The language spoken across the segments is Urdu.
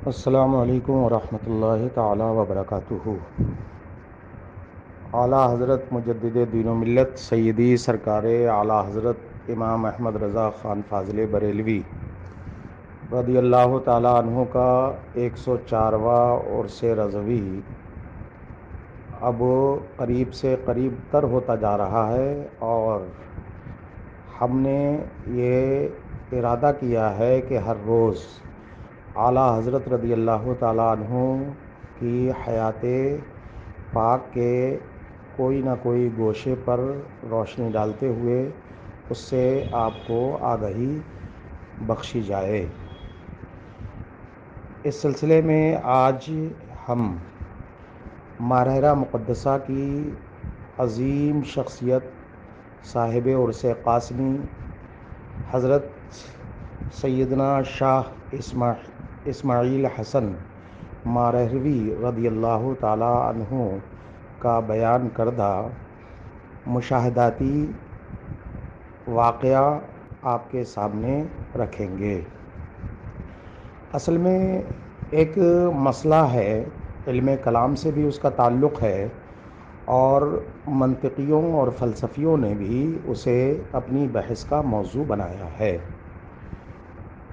السلام علیکم ورحمۃ اللہ تعالی وبرکاتہ۔ اعلیٰ حضرت مجدد دین و ملت سیدی سرکار اعلیٰ حضرت امام احمد رضا خان فاضل بریلوی رضی اللہ تعالیٰ عنہ کا 104واں عرس رضوی اب قریب سے قریب تر ہوتا جا رہا ہے، اور ہم نے یہ ارادہ کیا ہے کہ ہر روز اعلیٰ حضرت رضی اللہ تعالیٰ عنہ کی حیات پاک کے کوئی نہ کوئی گوشے پر روشنی ڈالتے ہوئے اس سے آپ کو آگاہی بخشی جائے۔ اس سلسلے میں آج ہم ماہرہ مقدسہ کی عظیم شخصیت صاحب عرس قاسمی حضرت سیدنا شاہ اسماعیل حسن مارہروی رضی اللہ تعالیٰ عنہ کا بیان کردہ مشاہداتی واقعہ آپ کے سامنے رکھیں گے۔ اصل میں ایک مسئلہ ہے، علم کلام سے بھی اس کا تعلق ہے، اور منطقیوں اور فلسفیوں نے بھی اسے اپنی بحث کا موضوع بنایا ہے۔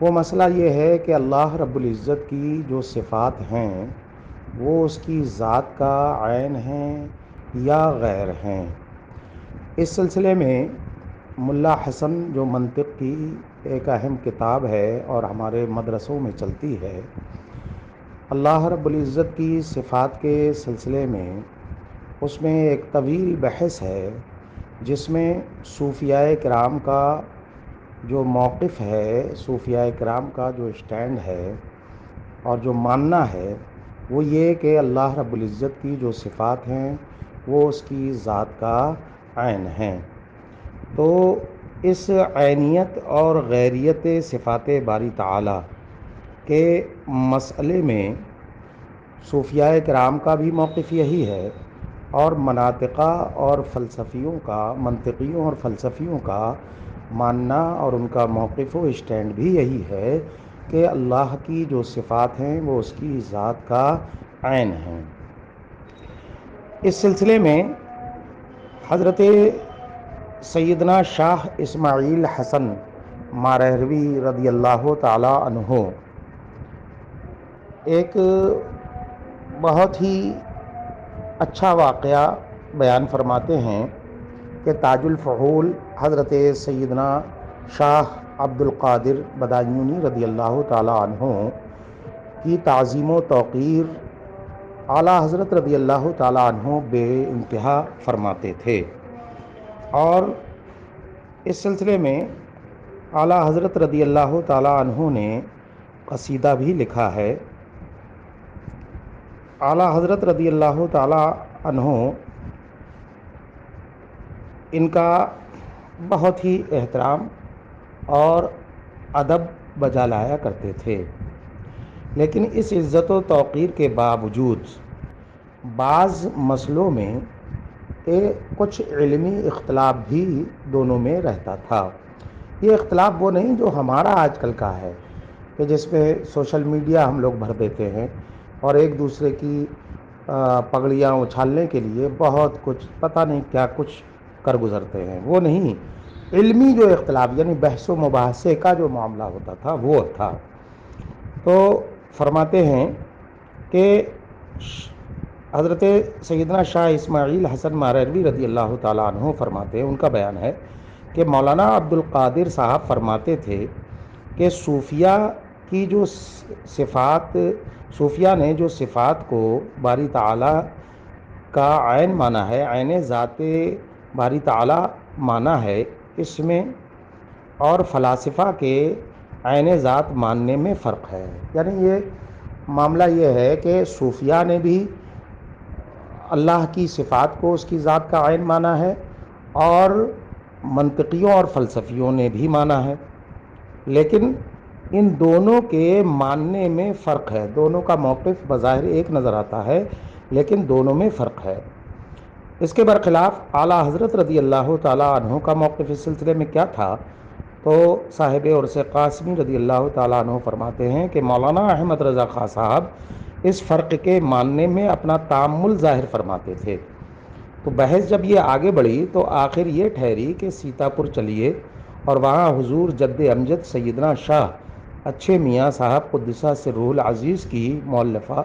وہ مسئلہ یہ ہے کہ اللہ رب العزت کی جو صفات ہیں وہ اس کی ذات کا عین ہیں یا غیر ہیں۔ اس سلسلے میں ملا حسن جو منطق کی ایک اہم کتاب ہے اور ہمارے مدرسوں میں چلتی ہے، اللہ رب العزت کی صفات کے سلسلے میں اس میں ایک طویل بحث ہے، جس میں صوفیاء کرام کا جو موقف ہے، صوفیاء کرام کا جو اسٹینڈ ہے اور جو ماننا ہے، وہ یہ کہ اللہ رب العزت کی جو صفات ہیں وہ اس کی ذات کا عین ہیں۔ تو اس عینیت اور غیریت صفات باری تعالیٰ کے مسئلے میں صوفیاء کرام کا بھی موقف یہی ہے، اور مناطقہ اور فلسفیوں کا، منطقیوں اور فلسفیوں کا ماننا اور ان کا موقف و اسٹینڈ بھی یہی ہے کہ اللہ کی جو صفات ہیں وہ اس کی ذات کا عین ہیں۔ اس سلسلے میں حضرت سیدنا شاہ اسماعیل حسن مارہروی رضی اللہ تعالی عنہ ایک بہت ہی اچھا واقعہ بیان فرماتے ہیں کہ تاج الفحول حضرت سیدنا شاہ عبد القادر بدایونی رضی اللہ تعالی عنہ کی تعظیم و توقیر اعلیٰ حضرت رضی اللہ تعالی عنہ بے انتہا فرماتے تھے، اور اس سلسلے میں اعلیٰ حضرت رضی اللہ تعالی عنہ نے قصیدہ بھی لکھا ہے۔ اعلیٰ حضرت رضی اللہ تعالی عنہ ان کا بہت ہی احترام اور ادب بجا لایا کرتے تھے، لیکن اس عزت و توقیر کے باوجود بعض مسئلوں میں کچھ علمی اختلاف بھی دونوں میں رہتا تھا۔ یہ اختلاف وہ نہیں جو ہمارا آج کل کا ہے کہ جس پہ سوشل میڈیا ہم لوگ بھر دیتے ہیں اور ایک دوسرے کی پگڑیاں اچھالنے کے لیے بہت کچھ پتہ نہیں کیا کچھ کر گزرتے ہیں، وہ نہیں۔ علمی جو اختلاف یعنی بحث و مباحثے کا جو معاملہ ہوتا تھا وہ تھا۔ تو فرماتے ہیں کہ حضرت سیدنا شاہ اسماعیل حسن مارہروی رضی اللہ تعالیٰ عنہ فرماتے ہیں، ان کا بیان ہے کہ مولانا عبد القادر صاحب فرماتے تھے کہ صوفیہ نے جو صفات کو باری تعالیٰ کا عین مانا ہے، عین ذات باری تعالیٰ مانا ہے اس میں، اور فلاسفہ کے عین ذات ماننے میں فرق ہے۔ یعنی یہ معاملہ یہ ہے کہ صوفیہ نے بھی اللہ کی صفات کو اس کی ذات کا عین مانا ہے، اور منطقیوں اور فلسفیوں نے بھی مانا ہے، لیکن ان دونوں کے ماننے میں فرق ہے۔ دونوں کا موقف بظاہر ایک نظر آتا ہے، لیکن دونوں میں فرق ہے۔ اس کے برخلاف اعلیٰ حضرت رضی اللہ تعالیٰ عنہ کا موقف اس سلسلے میں کیا تھا تو صاحب عرس قاسمی رضی اللہ تعالیٰ عنہ فرماتے ہیں کہ مولانا احمد رضا خان صاحب اس فرق کے ماننے میں اپنا تامل ظاہر فرماتے تھے۔ تو بحث جب یہ آگے بڑھی تو آخر یہ ٹھہری کہ سیتاپور چلیے اور وہاں حضور جد امجد سیدنا شاہ اچھے میاں صاحب قدسہ سرہ العزیز کی مؤلفہ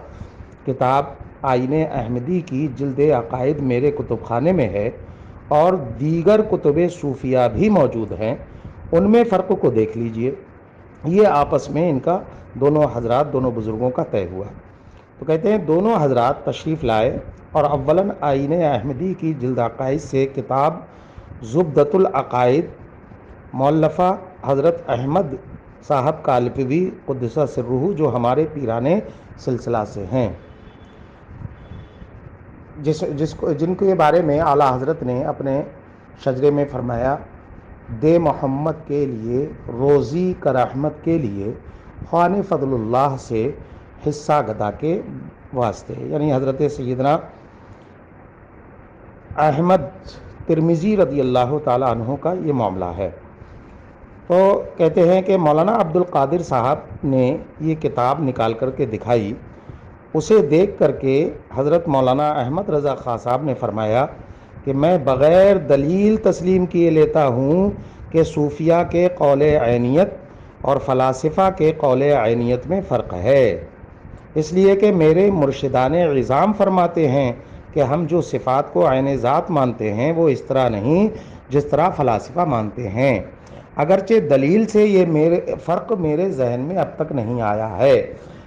کتاب آئین احمدی کی جلد عقائد میرے کتب خانے میں ہے، اور دیگر کتب صوفیہ بھی موجود ہیں، ان میں فرق کو دیکھ لیجئے۔ یہ آپس میں ان کا دونوں حضرات، دونوں بزرگوں کا طے ہوا۔ تو کہتے ہیں دونوں حضرات تشریف لائے اور اولاً آئین احمدی کی جلد عقائد سے کتاب زبدۃ العقائد مؤلفہ حضرت احمد صاحب کالپوی قدسہ سرہ، جو ہمارے پیران سلسلہ سے ہیں، جن کے بارے میں اعلیٰ حضرت نے اپنے شجرے میں فرمایا، دے محمد کے لیے روزی کا رحمت کے لیے خوان فضل اللہ سے حصہ گدا کے واسطے، یعنی حضرت سیدنا احمد ترمذی رضی اللہ تعالیٰ عنہ کا یہ معاملہ ہے۔ تو کہتے ہیں کہ مولانا عبد القادر صاحب نے یہ کتاب نکال کر کے دکھائی، اسے دیکھ کر کے حضرت مولانا احمد رضا خان صاحب نے فرمایا کہ میں بغیر دلیل تسلیم کیے لیتا ہوں کہ صوفیہ کے قول عینیت اور فلاسفہ کے قول عینیت میں فرق ہے، اس لیے کہ میرے مرشدان عظام فرماتے ہیں کہ ہم جو صفات کو عین ذات مانتے ہیں وہ اس طرح نہیں جس طرح فلاسفہ مانتے ہیں، اگرچہ دلیل سے یہ فرق میرے ذہن میں اب تک نہیں آیا ہے،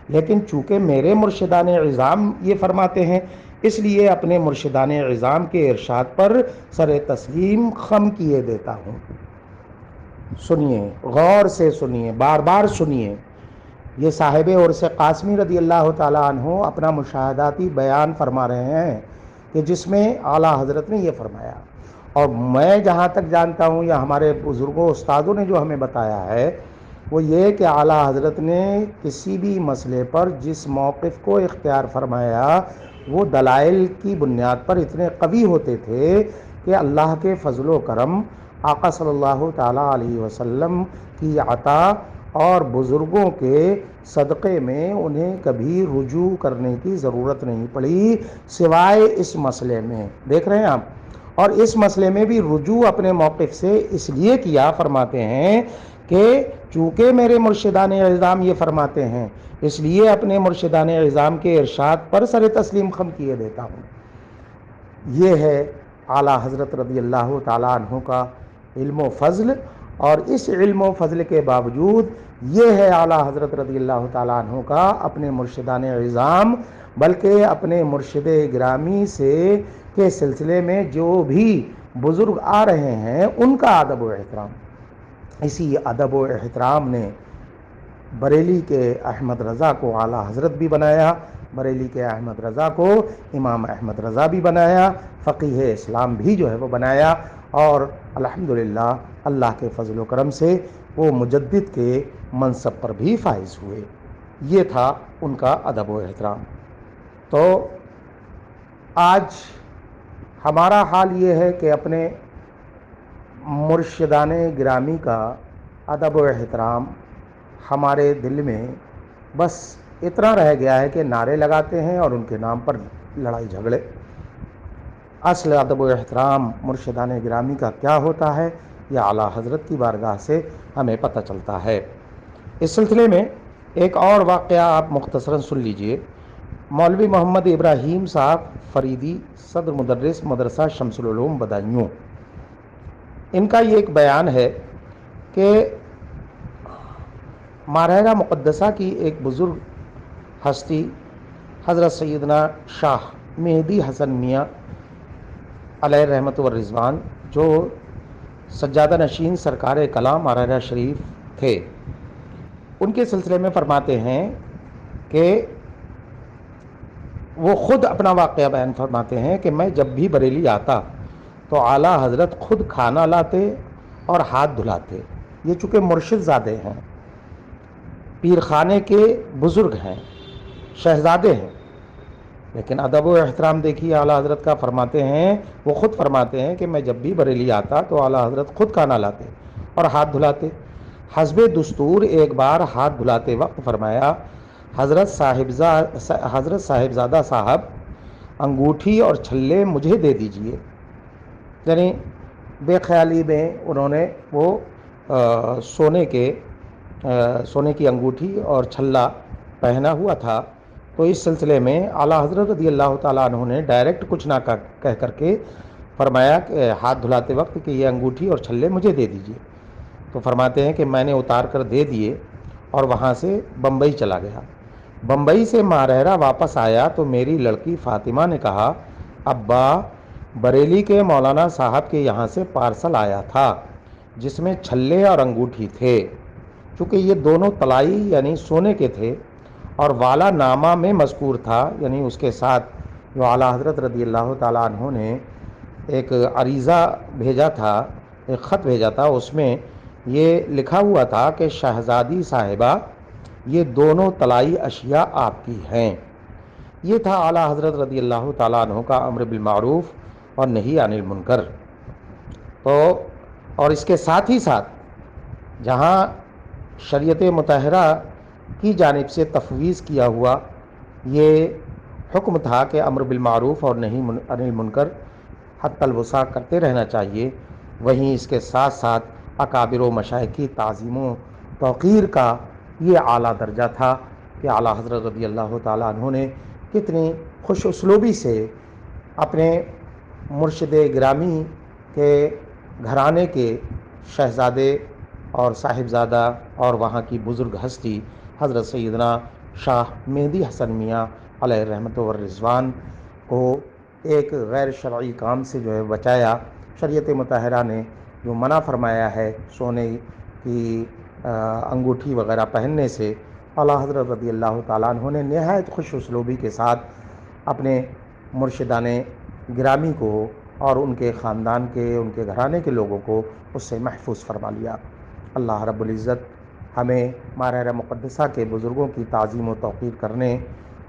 لیکن چونکہ میرے مرشدان عظام یہ فرماتے ہیں، اس لیے اپنے مرشدان عظام کے ارشاد پر سر تسلیم خم کیے دیتا ہوں۔ سنیے، غور سے سنیے، بار بار سنیے، یہ صاحب عرس قاسمی رضی اللہ تعالیٰ عنہ اپنا مشاہداتی بیان فرما رہے ہیں کہ جس میں اعلیٰ حضرت نے یہ فرمایا، اور میں جہاں تک جانتا ہوں یا ہمارے بزرگوں استادوں نے جو ہمیں بتایا ہے وہ یہ کہ اعلیٰ حضرت نے کسی بھی مسئلے پر جس موقف کو اختیار فرمایا وہ دلائل کی بنیاد پر اتنے قوی ہوتے تھے کہ اللہ کے فضل و کرم، آقا صلی اللہ تعالیٰ علیہ وسلم کی عطا اور بزرگوں کے صدقے میں انہیں کبھی رجوع کرنے کی ضرورت نہیں پڑی، سوائے اس مسئلے میں۔ دیکھ رہے ہیں آپ، اور اس مسئلے میں بھی رجوع اپنے موقف سے اس لیے کیا، فرماتے ہیں کہ چونکہ میرے مرشدان اعظام یہ فرماتے ہیں، اس لیے اپنے مرشدان اعظام کے ارشاد پر سر تسلیم خم کیے دیتا ہوں۔ یہ ہے اعلیٰ حضرت رضی اللہ تعالیٰ عنہ کا علم و فضل، اور اس علم و فضل کے باوجود یہ ہے اعلیٰ حضرت رضی اللہ تعالیٰ عنہ کا اپنے مرشدان عظام بلکہ اپنے مرشد گرامی سے کے سلسلے میں جو بھی بزرگ آ رہے ہیں ان کا ادب و احترام۔ اسی ادب و احترام نے بریلی کے احمد رضا کو اعلیٰ حضرت بھی بنایا، بریلی کے احمد رضا کو امام احمد رضا بھی بنایا، فقیہ اسلام بھی جو ہے وہ بنایا، اور الحمدللہ اللہ کے فضل و کرم سے وہ مجدد کے منصب پر بھی فائز ہوئے۔ یہ تھا ان کا ادب و احترام۔ تو آج ہمارا حال یہ ہے کہ اپنے مرشدان گرامی کا ادب و احترام ہمارے دل میں بس اتنا رہ گیا ہے کہ نعرے لگاتے ہیں اور ان کے نام پر لڑائی جھگڑے۔ اصل ادب و احترام مرشدان گرامی کا کیا ہوتا ہے یہ اعلیٰ حضرت کی بارگاہ سے ہمیں پتہ چلتا ہے۔ اس سلسلے میں ایک اور واقعہ آپ مختصراً سن لیجئے۔ مولوی محمد ابراہیم صاحب فریدی، صدر مدرس مدرسہ شمس العلوم بدایوں، ان کا یہ ایک بیان ہے کہ ماہرہ مقدسہ کی ایک بزرگ ہستی حضرت سیدنا شاہ مہدی حسن میاں علیہ رحمت و رضوان، جو سجادہ نشین سرکار کلام ماہرہ شریف تھے، ان کے سلسلے میں فرماتے ہیں کہ وہ خود اپنا واقعہ بیان فرماتے ہیں کہ میں جب بھی بریلی آتا تو اعلیٰ حضرت خود کھانا لاتے اور ہاتھ دھلاتے۔ یہ چونکہ مرشد زادے ہیں، پیر خانے کے بزرگ ہیں، شہزادے ہیں، لیکن ادب و احترام دیکھیے اعلیٰ حضرت کا۔ فرماتے ہیں، وہ خود فرماتے ہیں کہ میں جب بھی بریلی آتا تو اعلیٰ حضرت خود کھانا لاتے اور ہاتھ دھلاتے۔ حسب دستور ایک بار ہاتھ دھلاتے وقت فرمایا، حضرت صاحبزادہ صاحب انگوٹھی اور چھلے مجھے دے دیجئے۔ یعنی بے خیالی میں انہوں نے وہ سونے کی انگوٹھی اور چھلا پہنا ہوا تھا، تو اس سلسلے میں اعلیٰ حضرت رضی اللہ تعالیٰ عنہ نے ڈائریکٹ کچھ نہ کہہ کر کے فرمایا کہ ہاتھ دھلاتے وقت کہ یہ انگوٹھی اور چھلے مجھے دے دیجئے۔ تو فرماتے ہیں کہ میں نے اتار کر دے دیے اور وہاں سے بمبئی چلا گیا۔ بمبئی سے ماہرہ واپس آیا تو میری لڑکی فاطمہ نے کہا، ابا بریلی کے مولانا صاحب کے یہاں سے پارسل آیا تھا جس میں چھلے اور انگوٹھی تھے۔ چونکہ یہ دونوں طلائی یعنی سونے کے تھے اور والا نامہ میں مذکور تھا، یعنی اس کے ساتھ جو اعلیٰ حضرت رضی اللہ تعالیٰ عنہ نے ایک عریضہ بھیجا تھا، ایک خط بھیجا تھا، اس میں یہ لکھا ہوا تھا کہ شہزادی صاحبہ یہ دونوں طلائی اشیاء آپ کی ہیں۔ یہ تھا اعلیٰ حضرت رضی اللہ تعالیٰ عنہ کا امر بالمعروف اور نہی عن المنکر۔ اور اس کے ساتھ ہی ساتھ جہاں شریعت مطہرہ کی جانب سے تفویض کیا ہوا یہ حکم تھا کہ امر بالمعروف اور نہی عن المنکر حتی الوسع کرتے رہنا چاہیے، وہیں اس کے ساتھ ساتھ اکابر و مشائخ کی تعظیم و توقیر کا یہ اعلیٰ درجہ تھا کہ اعلیٰ حضرت رضی اللہ تعالیٰ عنہ نے کتنی خوش اسلوبی سے اپنے مرشد گرامی کے گھرانے کے شہزادے اور صاحبزادہ اور وہاں کی بزرگ ہستی حضرت سیدنا شاہ مہدی حسن میاں علیہ الرحمۃ والرضوان کو ایک غیر شرعی کام سے جو ہے بچایا۔ شریعت مطہرہ نے جو منع فرمایا ہے سونے کی انگوٹھی وغیرہ پہننے سے، اعلیٰ حضرت رضی اللہ تعالیٰ عنہ نے نہایت خوش اسلوبی کے ساتھ اپنے مرشدان گرامی کو اور ان کے خاندان کے، ان کے گھرانے کے لوگوں کو اس سے محفوظ فرما لیا۔ اللہ رب العزت ہمیں ماہرہ مقدسہ کے بزرگوں کی تعظیم و توقیر کرنے،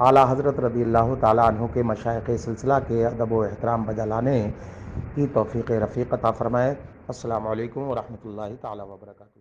اعلیٰ حضرت رضی اللہ تعالیٰ عنہ کے مشائخ سلسلہ کے ادب و احترام بجا لانے کی توفیق رفیق عطا فرمائے۔ السلام علیکم ورحمۃ اللہ تعالیٰ وبرکاتہ۔